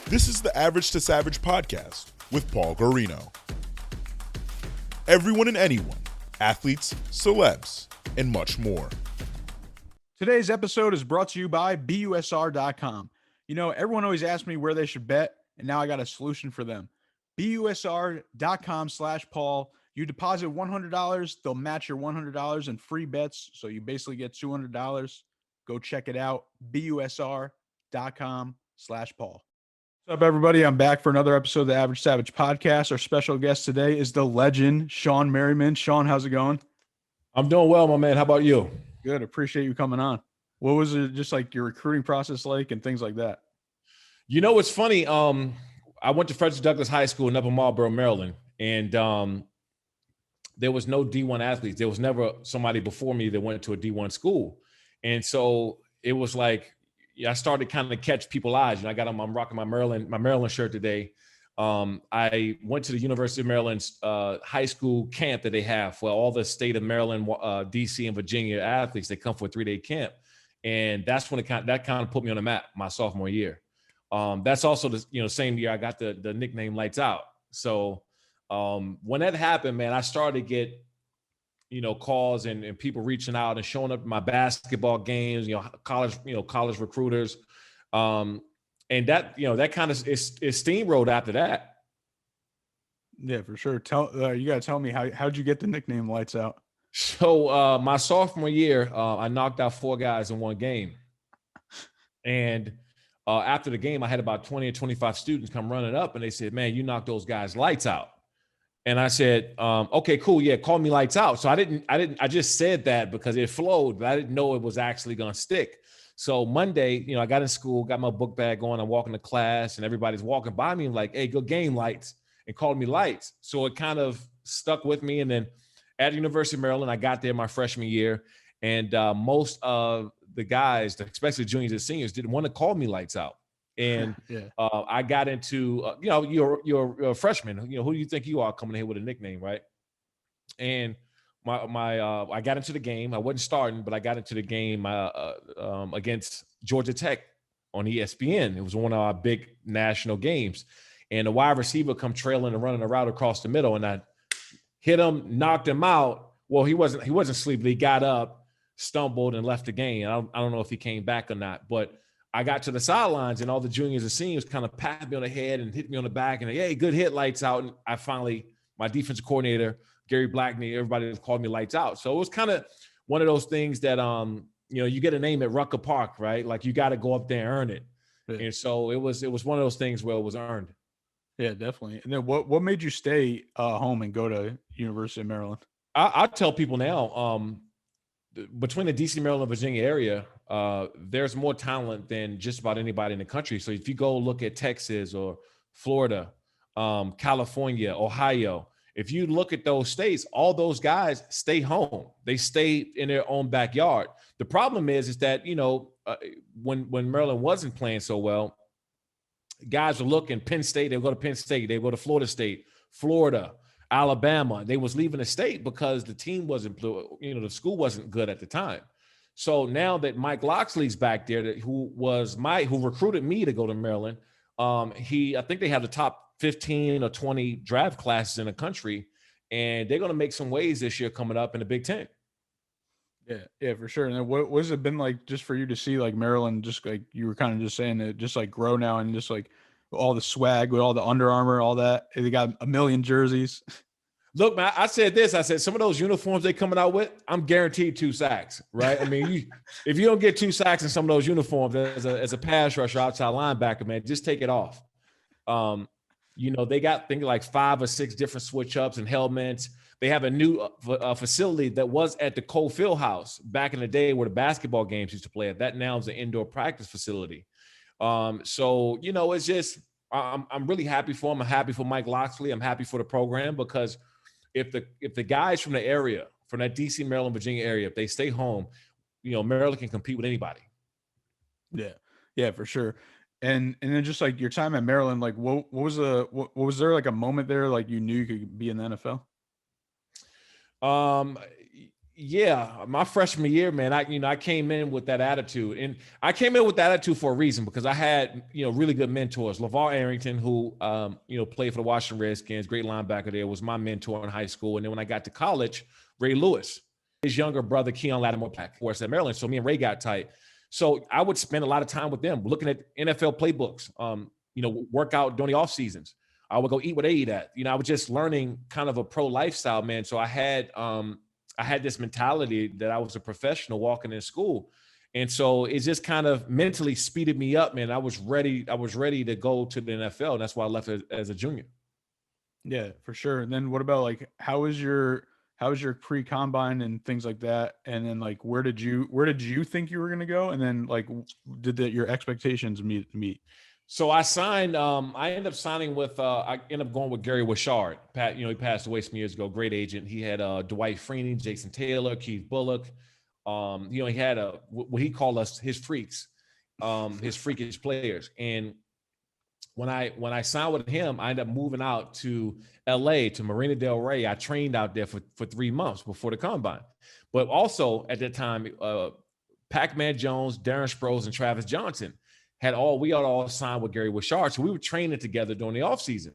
This is the Average to Savage podcast with Paul Guarino. Everyone and anyone, athletes, celebs, and much more. Today's episode is brought to you by BUSR.com. You know, everyone always asks me where they should bet, and now I got a solution for them. BUSR.com/Paul. You deposit $100, they'll match your $100 in free bets, so you basically get $200. Go check it out, BUSR.com/Paul. What's up, everybody? I'm back for another episode of the Average Savage podcast. Our special guest today is the legend, Shawne Merriman. Shawne, how's it going? I'm doing well, my man. How about you? Good. Appreciate you coming on. What was it just like your recruiting process like and things like that? You know, it's funny. I went to Frederick Douglass High School in Upper Marlboro, Maryland, and there was no D1 athletes. There was never somebody before me that went to a D1 school. And so it was like, I started kind of catch people's eyes. And I'm rocking my Maryland shirt today. I went to the University of Maryland's high school camp that they have for all the state of Maryland, DC, and Virginia athletes. They come for a 3-day camp. And that's when that kind of put me on the map my sophomore year. That's also the same year I got the nickname Lights Out. So when that happened, man, I started to get calls and people reaching out and showing up at my basketball games, college recruiters. And that kind of is steamrolled after that. Yeah, for sure. You got to tell me how'd you get the nickname Lights Out? So my sophomore year, I knocked out 4 guys in one game. And after the game, I had about 20 or 25 students come running up and they said, "Man, you knocked those guys lights out." And I said, "Okay, cool. Yeah, call me Lights Out." So I just said that because it flowed, but I didn't know it was actually going to stick. So Monday, I got in school, got my book bag on, I'm walking to class and everybody's walking by me and like, "Hey, good game, Lights," and called me Lights. So it kind of stuck with me. And then at the University of Maryland, I got there my freshman year, and most of the guys, especially juniors and seniors, didn't want to call me Lights Out. And Yeah. I got into, you're a freshman. Who do you think you are coming here with a nickname, right? And I got into the game. I wasn't starting, but I got into the game against Georgia Tech on ESPN. It was one of our big national games, and the wide receiver come trailing and running a route across the middle, and I hit him, knocked him out. Well, he wasn't sleeping. He got up, stumbled, and left the game. I don't know if he came back or not, but I got to the sidelines and all the juniors and seniors kind of patted me on the head and hit me on the back and, "Hey, good hit, Lights Out." And I finally, my defensive coordinator, Gary Blackney, everybody called me Lights Out. So it was kind of one of those things that, you get a name at Rucker Park, right? Like you got to go up there and earn it. Yeah. And so it was one of those things where it was earned. Yeah, definitely. And then what made you stay home and go to University of Maryland? I tell people now, between the DC, Maryland, Virginia area, there's more talent than just about anybody in the country. So if you go look at Texas or Florida, California, Ohio, if you look at those states, all those guys stay home. They stay in their own backyard. The problem is that, when Maryland wasn't playing so well, guys were looking Penn State, they'll go to Penn State, they'll go to Florida State, Florida, Alabama. They was leaving the state because the team wasn't, the school wasn't good at the time. So now that Mike Loxley's back there, who recruited me to go to Maryland, I think they have the top 15 or 20 draft classes in the country, and they're going to make some waves this year coming up in the Big Ten. Yeah, for sure. And then what has it been like just for you to see like Maryland, just like you were kind of just saying that just like grow now and just like all the swag with all the Under Armour, all that. They got a million jerseys. Look, man, I said some of those uniforms they're coming out with, I'm guaranteed 2 sacks, right? I mean, if you don't get 2 sacks in some of those uniforms as a pass rusher, outside linebacker, man, just take it off. They got things like 5 or 6 different switch ups and helmets. They have a new facility that was at the Cole Field House back in the day where the basketball games used to play at. That now is an indoor practice facility. So it's just I'm really happy for him. I'm happy for Mike Loxley. I'm happy for the program because if the guys from the area, from that DC, Maryland, Virginia area, if they stay home, Maryland can compete with anybody. Yeah, for sure. And then just like your time at Maryland, like what was there like a moment there like you knew you could be in the NFL? Yeah, my freshman year, man, I came in with that attitude, and I came in with that attitude for a reason, because I had, really good mentors. LeVar Arrington, who, played for the Washington Redskins, great linebacker there, was my mentor in high school. And then when I got to college, Ray Lewis, his younger brother, Keon Lattimore, back for us at Maryland. So me and Ray got tight. So I would spend a lot of time with them, looking at NFL playbooks, work out during the off seasons. I would go eat what they eat at. I was just learning kind of a pro lifestyle, man. So I had this mentality that I was a professional walking in school. And so it just kind of mentally speeded me up, man. I was ready to go to the NFL. And that's why I left as a junior. Yeah, for sure. And then what about like, how was your pre-combine and things like that? And then like, where did you think you were going to go? And then like, did your expectations meet? So I signed, I ended up signing with, I ended up going with Gary Wishart. Pat, he passed away some years ago, great agent. He had Dwight Freeney, Jason Taylor, Keith Bullock. He had what he called us his freaks, his freakish players. And when I signed with him, I ended up moving out to LA, to Marina Del Rey. I trained out there for 3 months before the combine. But also at that time, Pac-Man Jones, Darren Sproles, and Travis Johnson we had all signed with Gary Wishart. So we were training together during the offseason.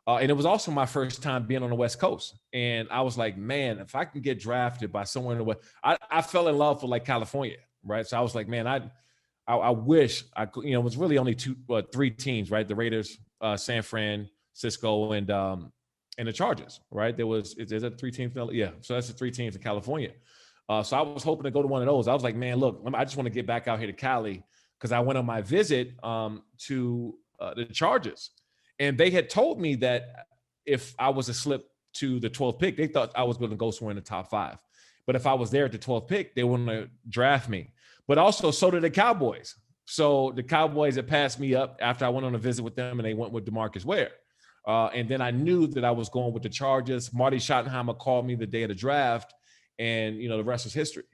And it was also my first time being on the West Coast. And I was like, man, if I can get drafted by someone in the West, I fell in love with like California, right? So I was like, man, I wish I could, it was really only 3 teams, right? The Raiders, San Francisco, and the Chargers, right? Is that 3 teams? Yeah. So that's the 3 teams in California. So I was hoping to go to one of those. I was like, man, look, I just want to get back out here to Cali, because I went on my visit to the Chargers, and they had told me that if I was a slip to the 12th pick, they thought I was going to go somewhere in the top 5. But if I was there at the 12th pick, they wouldn't have draft me. But also, so did the Cowboys. So the Cowboys had passed me up after I went on a visit with them, and they went with DeMarcus Ware. And then I knew that I was going with the Chargers. Marty Schottenheimer called me the day of the draft, and the rest is history.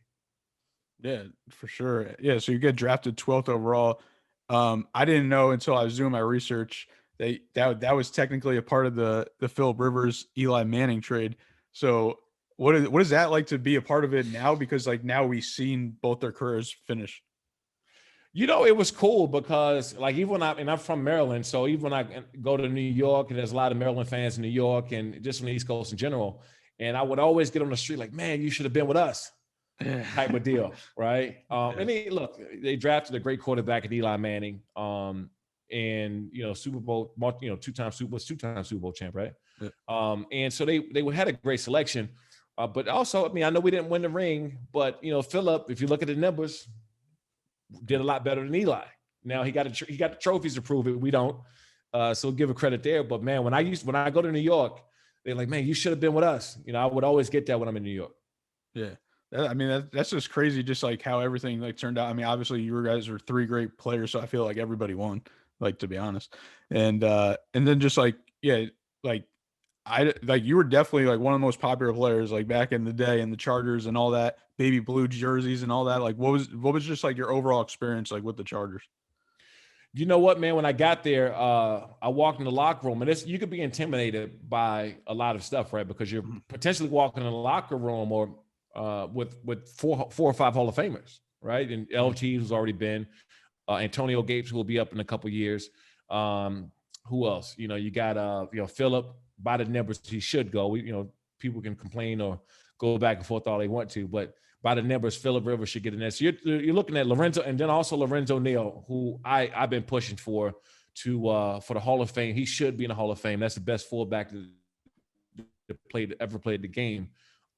Yeah, for sure. Yeah, so you get drafted 12th overall. I didn't know until I was doing my research that was technically a part of the Phillip Rivers Eli Manning trade. So what is that like to be a part of it now? Because like now we've seen both their careers finish. It was cool because like even I'm from Maryland, so even when I go to New York, and there's a lot of Maryland fans in New York and just from the East Coast in general, and I would always get on the street like, man, you should have been with us. Type of deal, right? And they drafted a great quarterback at Eli Manning, and Super Bowl, 2-time Super Bowl champ, right? Yeah. And so they had a great selection, but also, I know we didn't win the ring, but Phillip, if you look at the numbers, did a lot better than Eli. Now he got the trophies to prove it. We don't, so give a credit there. But man, when I go to New York, they're like, man, you should have been with us. I would always get that when I'm in New York. Yeah. That's just crazy, just like how everything like turned out. Obviously you guys are 3 great players, so I feel like everybody won, like, to be honest. And then just like, yeah, like you were definitely like one of the most popular players like back in the day, and the Chargers and all that, baby blue jerseys and all that. Like what was just like your overall experience like with the Chargers? You know what, man? When I got there, I walked in the locker room, and you could be intimidated by a lot of stuff, right? Because you're potentially walking in the locker room or with 4 or 5 Hall of Famers, right? And LT, who's already been, Antonio Gates, who will be up in a couple years. Who else? You got Phillip, by the numbers he should go. People can complain or go back and forth all they want to, but by the numbers, Phillip Rivers should get in there. So you're looking at Lorenzo, and then also Lorenzo Neal, who I've been pushing for the Hall of Fame. He should be in the Hall of Fame. That's the best fullback to ever played the game.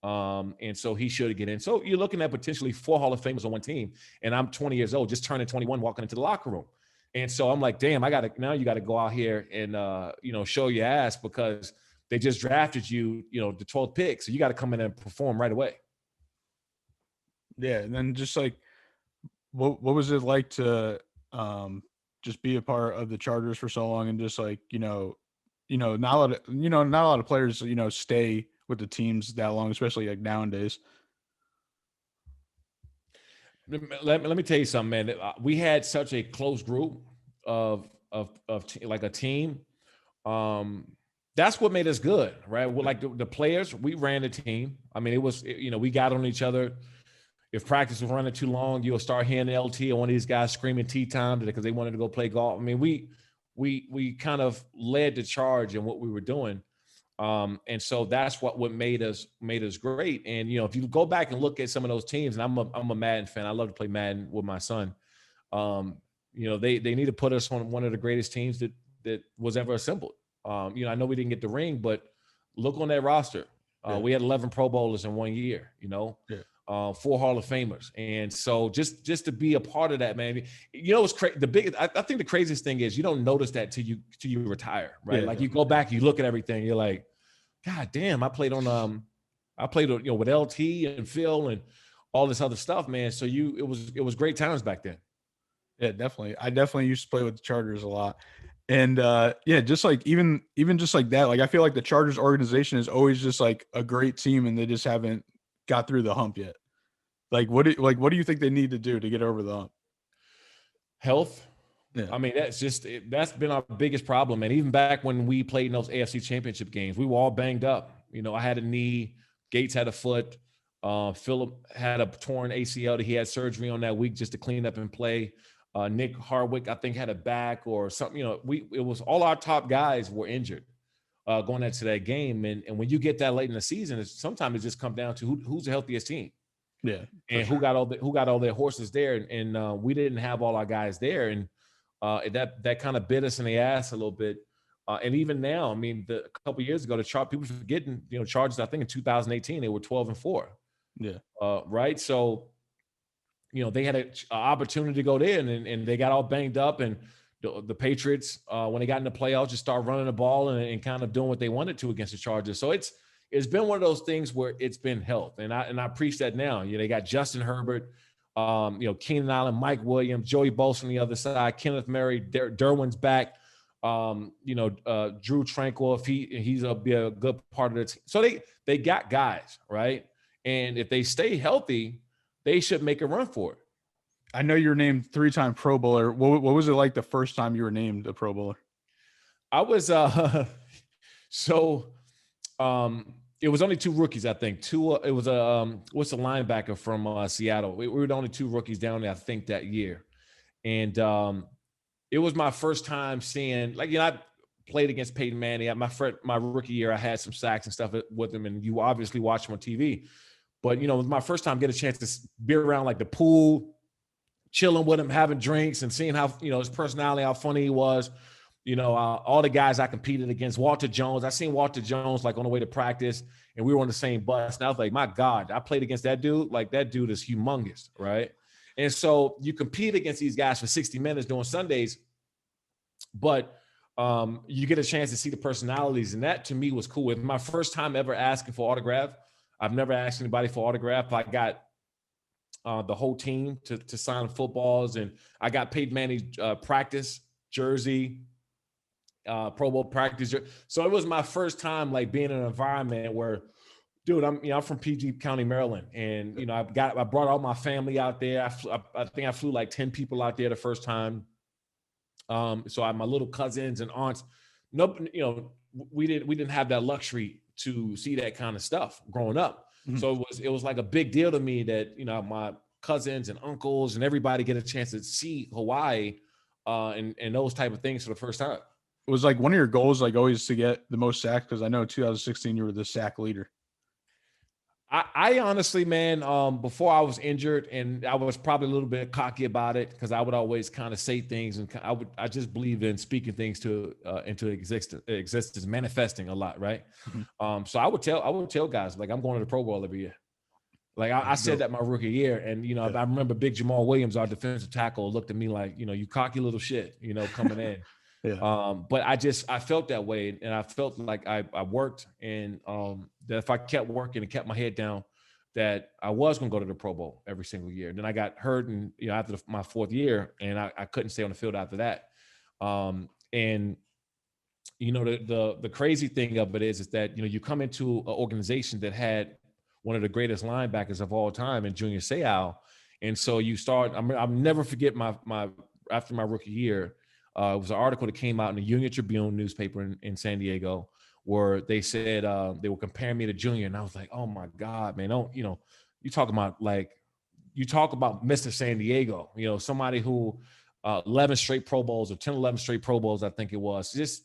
And so he should get in. So you're looking at potentially 4 Hall of Famers on one team. And I'm 20 years old, just turning 21, walking into the locker room. And so I'm like, damn, now you got to go out here and, show your ass, because they just drafted you, the 12th pick. So you got to come in and perform right away. Yeah. And then just like, what was it like to just be a part of the Chargers for so long, and just like, not a lot of players, stay with the teams that long, especially like nowadays. Let me tell you something, man. We had such a close group of like a team. that's what made us good, right? Well, like the players, we ran the team. I mean, it was, we got on each other. If practice was running too long, you'll start hearing the LT or one of these guys screaming tea time because they wanted to go play golf. I mean, we kind of led the charge in what we were doing. And so that's what made us great. And, if you go back and look at some of those teams, and I'm a Madden fan, I love to play Madden with my son. They need to put us on one of the greatest teams that was ever assembled. I know we didn't get the ring, but look on that roster. We had 11 Pro Bowlers in 1 year, 4 Hall of Famers. And so just to be a part of that, man, it's crazy. I think the craziest thing is you don't notice that till you retire, right? You go back, you look at everything, you're like, God damn, I played with LT and Phil and all this other stuff, man. So it was great times back then. Yeah, definitely. I definitely used to play with the Chargers a lot. And just like even just like that, like I feel like the Chargers organization is always just like a great team and they just haven't got through the hump yet. What do you think they need to do to get over the hump? Health. Yeah. I mean, that's been our biggest problem. And even back when we played in those AFC championship games, we were all banged up. I had a knee, Gates had a foot, Philip had a torn ACL that he had surgery on that week just to clean up and play. Nick Hardwick, I think, had a back or something. It was all our top guys were injured going into that game. And when you get that late in the season, sometimes it just comes down to who's the healthiest team. Yeah. And who got all their horses there. And we didn't have all our guys there. And that kind of bit us in the ass a little bit. And even now, I mean, a couple of years ago, people forgetting, Chargers, I think in 2018, they were 12-4. Yeah. Right. So, they had an opportunity to go there and they got all banged up. And the Patriots, when they got in the playoffs, just started running the ball and kind of doing what they wanted to against the Chargers. So it's been one of those things where it's been health. And I preach that now. They got Justin Herbert, Keenan Allen, Mike Williams, Joey Bosa on the other side, Kenneth Murray, Derwin's back, Drew Tranquil, if he's be a good part of the team. So they got guys, right? And if they stay healthy, they should make a run for it. I know you're named 3-time Pro Bowler. What was it like the first time you were named a Pro Bowler? I was it was only 2 rookies, I think. It was what's the linebacker from Seattle? We were the only 2 rookies down there, I think, that year. And it was my first time seeing, I played against Peyton Manning. My rookie year, I had some sacks and stuff with him, and you obviously watch him on TV. But, it was my first time get a chance to be around the pool, chilling with him, having drinks and seeing how, his personality, how funny he was. All the guys I competed against, Walter Jones. I seen Walter Jones on the way to practice, and we were on the same bus. And I was like, my God, I played against that dude. That dude is humongous, right? And so you compete against these guys for 60 minutes during Sundays, but you get a chance to see the personalities, and that to me was cool. It was my first time ever asking for autograph. I've never asked anybody for autograph. I got the whole team to sign footballs, and I got Peyton Manning's practice jersey, Pro Bowl practice. So it was my first time being in an environment where, dude, I'm from PG County, Maryland, and I brought all my family out there. I think I flew 10 people out there the first time. So I had my little cousins and aunts. We didn't have that luxury to see that kind of stuff growing up. Mm-hmm. So it was a big deal to me that my cousins and uncles and everybody get a chance to see Hawaii and those type of things for the first time. It was one of your goals, always to get the most sacks, because I know 2016 you were the sack leader. I honestly, man, before I was injured, and I was probably a little bit cocky about it because I would always kind of say things, and I just believed in speaking things into existence, manifesting a lot, right? Mm-hmm. So I would tell guys I'm going to the Pro Bowl every year. I said that my rookie year, and I remember Big Jamal Williams, our defensive tackle, looked at me like, you cocky little shit, coming in. Yeah. But I felt that way, and I felt like I worked, and that if I kept working and kept my head down, that I was going to go to the Pro Bowl every single year. And then I got hurt, and after my 4th year, and I couldn't stay on the field after that. And the crazy thing of it is that you come into an organization that had one of the greatest linebackers of all time in Junior Seau, and so you start. I'll never forget my after my rookie year. It was an article that came out in the Union Tribune newspaper in San Diego, where they said they were comparing me to Junior, and I was like, oh my God, man, don't, you know, you talk about Mr. San Diego, you know, somebody who 11 straight Pro Bowls or 10, 11 straight Pro Bowls, I think it was, just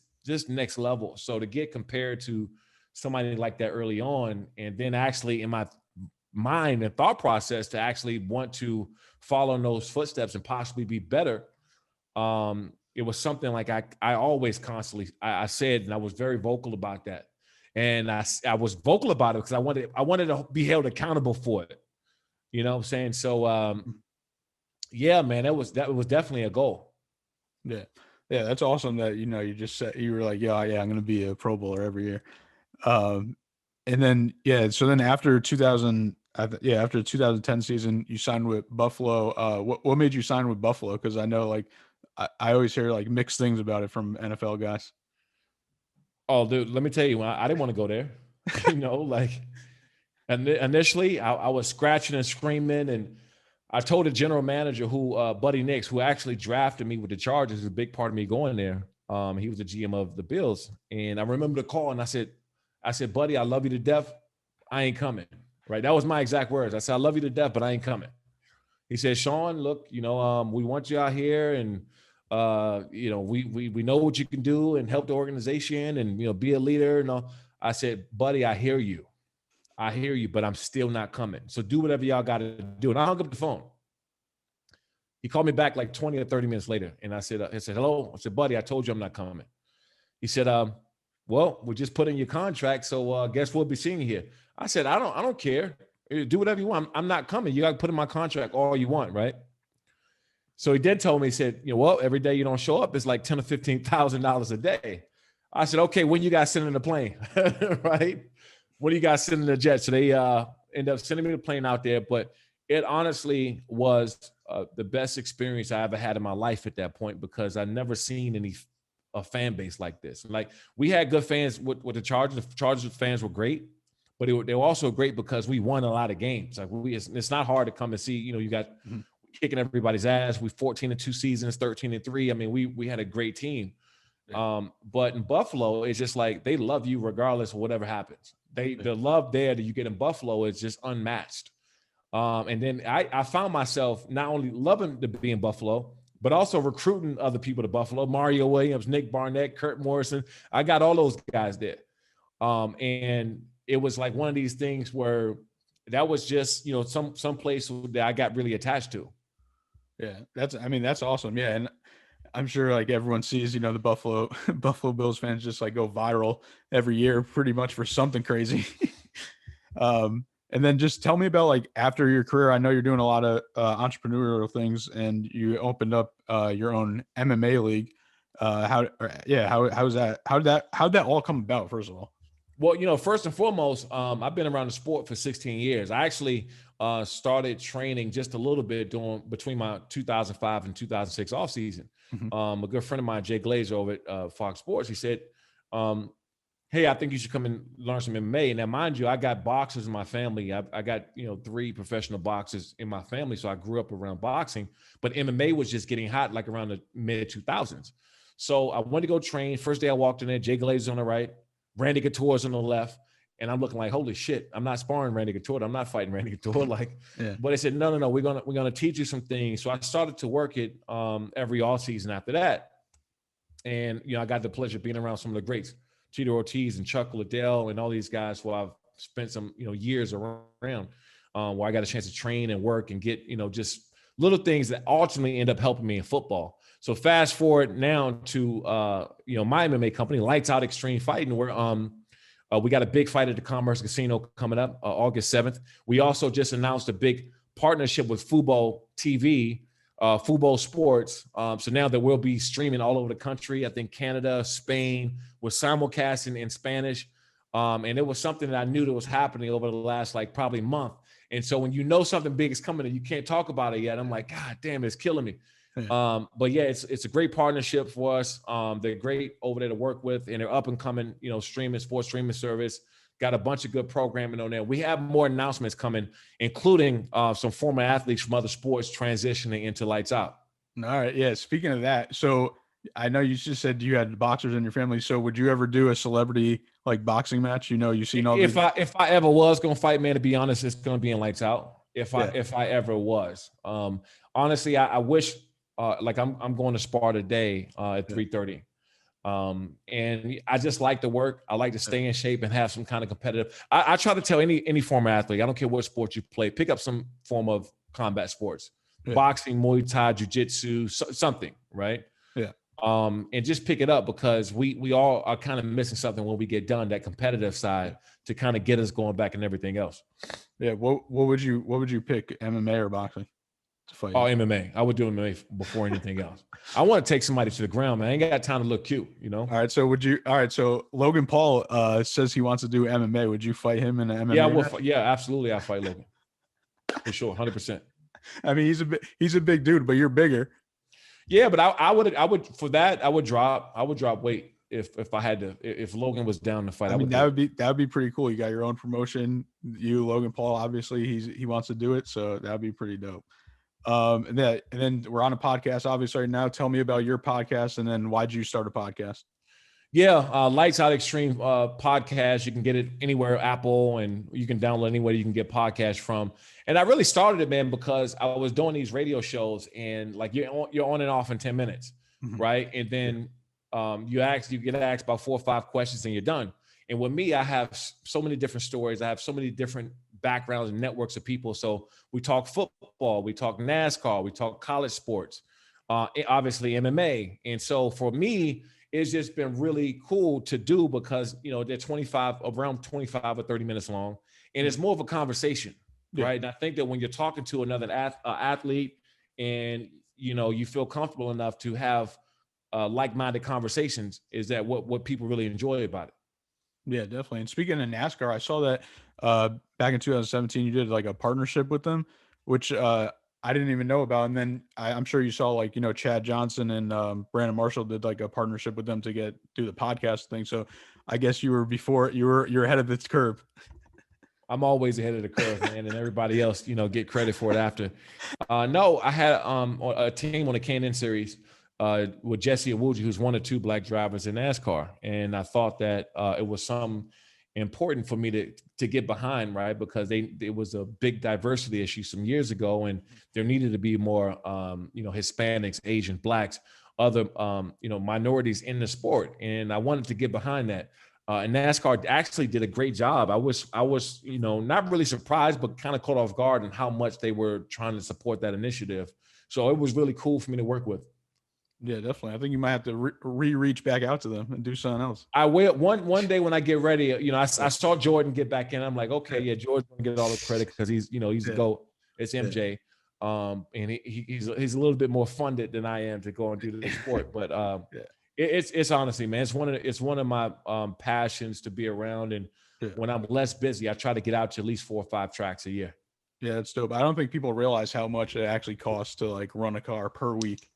next level. So to get compared to somebody like that early on, and then actually in my mind and thought process to actually want to follow in those footsteps and possibly be better, it was something like I always constantly, I said, and I was very vocal about that. And I was vocal about it because I wanted to be held accountable for it. You know what I'm saying? So, yeah, man, that was definitely a goal. Yeah. Yeah. That's awesome that, you know, you just said, you were like, yeah, I'm going to be a Pro Bowler every year. And then, yeah, so then after 2010 season, you signed with Buffalo. What made you sign with Buffalo? Because I know, like, I always hear like mixed things about it from NFL guys. Oh, dude, let me tell you, I didn't want to go there. You know, like, and initially I was scratching and screaming, and I told the general manager Buddy Nix, who actually drafted me with the Chargers, is a big part of me going there. He was the GM of the Bills. And I remember the call, and I said, Buddy, I love you to death. I ain't coming. Right. That was my exact words. I said, I love you to death, but I ain't coming. He said, Shawne, look, you know, we want you out here, and you know, we know what you can do and help the organization and, you know, be a leader. And all. I said, Buddy, I hear you, but I'm still not coming. So do whatever y'all got to do. And I hung up the phone. He called me back like 20 or 30 minutes later. And I said, hello. I said, Buddy, I told you I'm not coming. He said, well, we just put in your contract. So I guess we'll be seeing you here. I said, I don't care. Do whatever you want. I'm not coming. You got to put in my contract all you want. Right. So he did tell me, he said, you know, well, every day you don't show up, it's like $10,000 or $15,000 a day. I said, okay, when you guys sending the plane, right? When you guys sending the jet? So they end up sending me the plane out there. But it honestly was the best experience I ever had in my life at that point, because I never seen a fan base like this. Like, we had good fans with the Chargers. The Chargers fans were great, but they were also great because we won a lot of games. Like, it's not hard to come and see, you know, you got kicking everybody's ass. We 14-2 seasons, 13-3. I mean, we had a great team. But in Buffalo, it's just like they love you regardless of whatever happens. The love there that you get in Buffalo is just unmatched. And then I found myself not only loving to be in Buffalo, but also recruiting other people to Buffalo. Mario Williams, Nick Barnett, Kurt Morrison. I got all those guys there. And it was like one of these things where that was just, you know, some place that I got really attached to. Yeah, that's awesome. Yeah, and I'm sure like everyone sees, you know, the Buffalo Bills fans just like go viral every year pretty much for something crazy. And then just tell me about, like, after your career, I know you're doing a lot of entrepreneurial things, and you opened up your own MMA league. How was that? How did that all come about, first of all? Well, you know, first and foremost, I've been around the sport for 16 years. I actually started training just a little bit between my 2005 and 2006 off season. Mm-hmm. A good friend of mine, Jay Glazer over at Fox Sports, he said, hey, I think you should come and learn some MMA. Now, mind you, I got boxers in my family. I got, you know, 3 professional boxers in my family. So I grew up around boxing, but MMA was just getting hot like around the mid 2000s. So I went to go train. First day I walked in there, Jay Glazer on the right, Randy Couture's on the left. And I'm looking like, holy shit, I'm not sparring Randy Couture. I'm not fighting Randy Couture. Like, yeah. But they said, no, we're gonna teach you some things. So I started to work it every off season after that. And, you know, I got the pleasure of being around some of the greats, Tito Ortiz and Chuck Liddell and all these guys who I've spent some, you know, years around, where I got a chance to train and work and get, you know, just little things that ultimately end up helping me in football. So fast forward now to, you know, my MMA company, Lights Out Xtreme Fighting, where we got a big fight at the Commerce Casino coming up August 7th. We also just announced a big partnership with Fubo TV, Fubo Sports. So now that we'll be streaming all over the country, I think Canada, Spain, we're simulcasting in Spanish. And it was something that I knew that was happening over the last, like, probably month. And so when you know something big is coming and you can't talk about it yet, I'm like, God damn, it's killing me. But yeah, it's a great partnership for us. They're great over there to work with, and they're up and coming, you know, sports streaming service. Got a bunch of good programming on there. We have more announcements coming, including some former athletes from other sports transitioning into Lights Out. All right. Yeah. Speaking of that, so I know you just said you had boxers in your family. So would you ever do a celebrity like boxing match? You know, you've seen all these. If I ever was gonna fight, man, to be honest, it's gonna be in Lights Out. If Yeah. I ever was, honestly, I wish, like I'm going to spar today at 3:30. And I just like to work. I like to stay in shape and have some kind of competitive. I try to tell any former athlete, I don't care what sport you play, pick up some form of combat sports, boxing, Muay Thai, jiu-jitsu, something, right? Yeah. And just pick it up, because we all are kind of missing something when we get done, that competitive side, to kind of get us going back and everything else. Yeah. What would you pick, MMA or boxing to fight? Oh, MMA. I would do MMA before anything else. I want to take somebody to the ground, man. I ain't got time to look cute, you know? All right. So Logan Paul says he wants to do MMA. Would you fight him in an MMA? Yeah, absolutely. I'll fight Logan. For sure. 100%. I mean, he's a big dude, but you're bigger. Yeah, but I would for that, I would drop weight if I had to, if Logan was down to fight. I mean, that would be pretty cool. You got your own promotion. You, Logan Paul, obviously he wants to do it, so that'd be pretty dope. And then we're on a podcast obviously right now. Tell me about your podcast, and then why'd you start a podcast? Yeah, Lights Out Xtreme podcast. You can get it anywhere, Apple, and you can download anywhere you can get podcasts from. And I really started it, man, because I was doing these radio shows, and like you're on and off in 10 minutes, right? And then you get asked about 4 or 5 questions, and you're done. And with me, I have so many different stories. I have so many different backgrounds and networks of people. So we talk football, we talk NASCAR, we talk college sports, obviously MMA. And so for me, it's just been really cool to do, because, you know, they're around 25 or 30 minutes long, and it's more of a conversation, right? And I think that when you're talking to another athlete, and, you know, you feel comfortable enough to have like-minded conversations, is that what people really enjoy about it. Yeah, definitely. And speaking of NASCAR, I saw that back in 2017, you did like a partnership with them, which I didn't even know about. And then I'm sure you saw, like, you know, Chad Johnson and Brandon Marshall did like a partnership with them to do the podcast thing. So I guess you're ahead of its curve. I'm always ahead of the curve, man, and everybody else, you know, get credit for it after. No, I had a team on the K&N series with Jesse Awuji, who's one of 2 black drivers in NASCAR. And I thought that it was something important for me to get behind, right? Because it was a big diversity issue some years ago, and there needed to be more, you know, Hispanics, Asian, blacks, other, you know, minorities in the sport. And I wanted to get behind that. And NASCAR actually did a great job. I was, you know, not really surprised, but kind of caught off guard in how much they were trying to support that initiative. So it was really cool for me to work with. Yeah, definitely. I think you might have to reach back out to them and do something else. I will one day when I get ready. You know, I saw Jordan get back in. I'm like, okay, yeah, Jordan's gonna get all the credit because he's the GOAT. It's MJ, and he's a little bit more funded than I am to go and do the sport. But it's honestly, man, it's one of my passions to be around. And when I'm less busy, I try to get out to at least 4 or 5 tracks a year. Yeah, that's dope. I don't think people realize how much it actually costs to like run a car per week.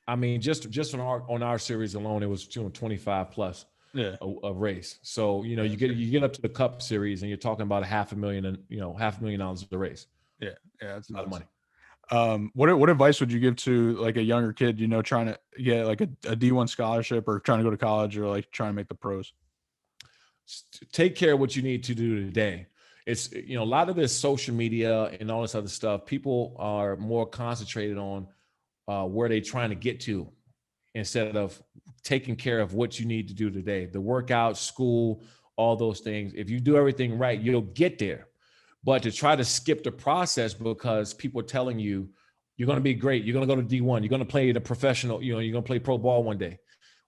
I mean, just on our series alone, it was 25 plus a race. So, you know, you get up to the Cup series, and you're talking about $500,000 a race. Yeah, that's a lot of money. What advice would you give to like a younger kid, you know, trying to get like a D1 scholarship, or trying to go to college, or like trying to make the pros? Take care of what you need to do today. It's, you know, a lot of this social media and all this other stuff, people are more concentrated on where they're trying to get to, instead of taking care of what you need to do today. The workout, school, all those things. If you do everything right, you'll get there. But to try to skip the process because people are telling you, you're going to be great, you're going to go to D1, you're going to play the professional, you know, you're going to play pro ball one day.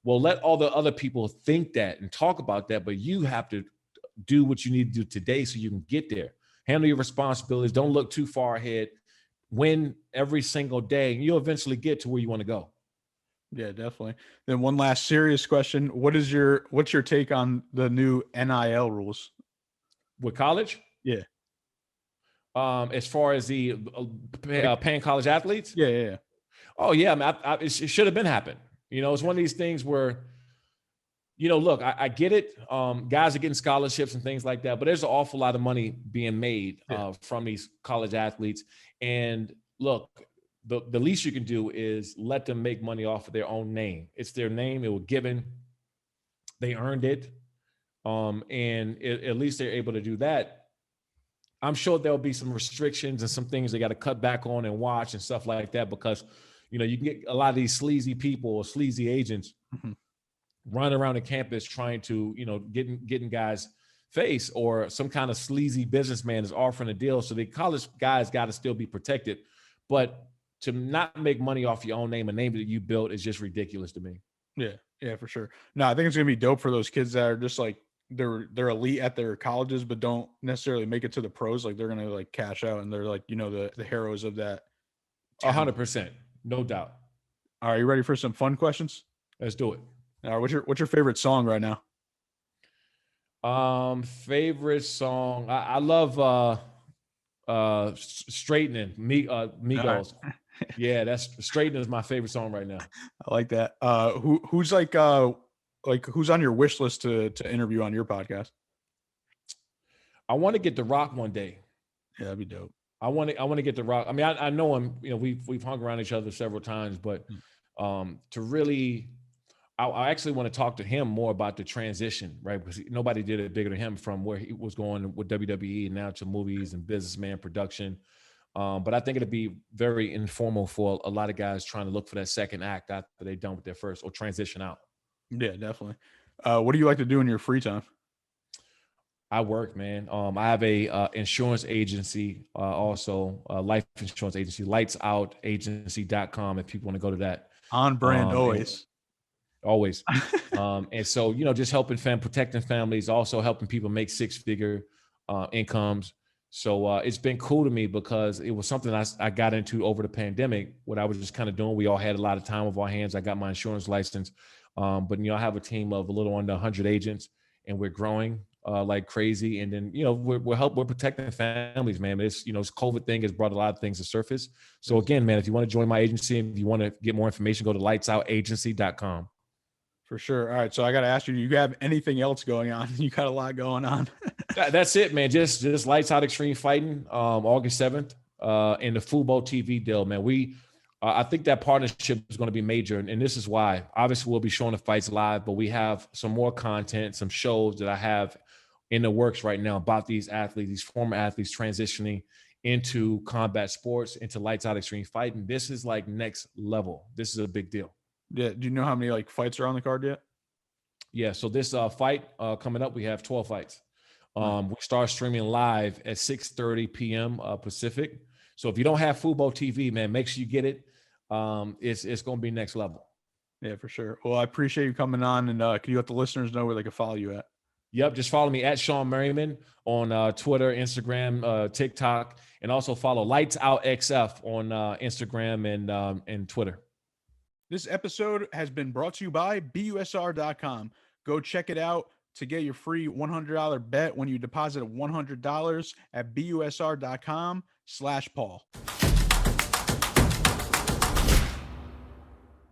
Well, let all the other people think that and talk about that, but you have to do what you need to do today so you can get there. Handle your responsibilities. Don't look too far ahead. Win every single day, and you'll eventually get to where you want to go. Yeah, definitely. Then one last serious question. What's your take on the new NIL rules with college? Yeah. As far as the paying college athletes? Yeah. Oh yeah. I mean, it should have been happened. You know, it's one of these things where, you know, look, I get it. Guys are getting scholarships and things like that, but there's an awful lot of money being made from these college athletes. And look, the least you can do is let them make money off of their own name. It's their name. It was given. They earned it. At least they're able to do that. I'm sure there'll be some restrictions and some things they got to cut back on and watch and stuff like that, because, you can get a lot of these sleazy people or sleazy agents running around the campus trying to, getting guys face, or some kind of sleazy businessman is offering a deal. So the college guys got to still be protected, but to not make money off your own name, a name that you built, is just ridiculous to me. Yeah, for sure. No, I think it's gonna be dope for those kids that are just like they're elite at their colleges, but don't necessarily make it to the pros. Like they're gonna like cash out, and they're like the heroes of that. 100%, no doubt. All right, you ready for some fun questions? Let's do it. All right, what's your favorite song right now? Favorite song. I love Straightening, Migos. Yeah, that's Straightening is my favorite song right now. I like that. Who's who's on your wish list to interview on your podcast? I want to get The Rock one day. Yeah, that'd be dope. I want to get The Rock. I mean, I know him, we've hung around each other several times, but to really, I actually want to talk to him more about the transition, right? Because nobody did it bigger than him, from where he was going with WWE and now to movies and businessman production. But I think it'd be very informal for a lot of guys trying to look for that second act after they're done with their first, or transition out. Yeah, definitely. What do you like to do in your free time? I work, man. I have a insurance agency, also life insurance agency, Lights Out Agency.com. If people want to go to that. On brand, always. Always. And so, just helping protecting families, also helping people make six-figure incomes. So it's been cool to me, because it was something I got into over the pandemic. What I was just kind of doing, we all had a lot of time of our hands. I got my insurance license, but I have a team of a little under 100 agents, and we're growing like crazy. And then we're protecting families, man. It's this COVID thing has brought a lot of things to surface. So again, man, if you want to join my agency, if you want to get more information, go to lightsoutagency.com. For sure. All right. So I got to ask you, do you have anything else going on? You got a lot going on. That's it, man. Just Lights Out Xtreme Fighting, August 7th, and the Fubo TV deal, man. I think that partnership is going to be major. And this is why. Obviously, we'll be showing the fights live, but we have some more content, some shows that I have in the works right now about these athletes, these former athletes transitioning into combat sports, into Lights Out Xtreme Fighting. This is like next level. This is a big deal. Yeah. Do you know how many fights are on the card yet? Yeah. So this fight coming up, we have 12 fights. We start streaming live at 6:30 p.m. Pacific. So if you don't have Fubo TV, man, make sure you get it. It's going to be next level. Yeah, for sure. Well, I appreciate you coming on, and can you let the listeners know where they can follow you at? Yep. Just follow me at Shawne Merriman on Twitter, Instagram, TikTok, and also follow Lights Out XF on Instagram and Twitter. This episode has been brought to you by BUSR.com. Go check it out to get your free $100 bet when you deposit $100 at BUSR.com/Paul.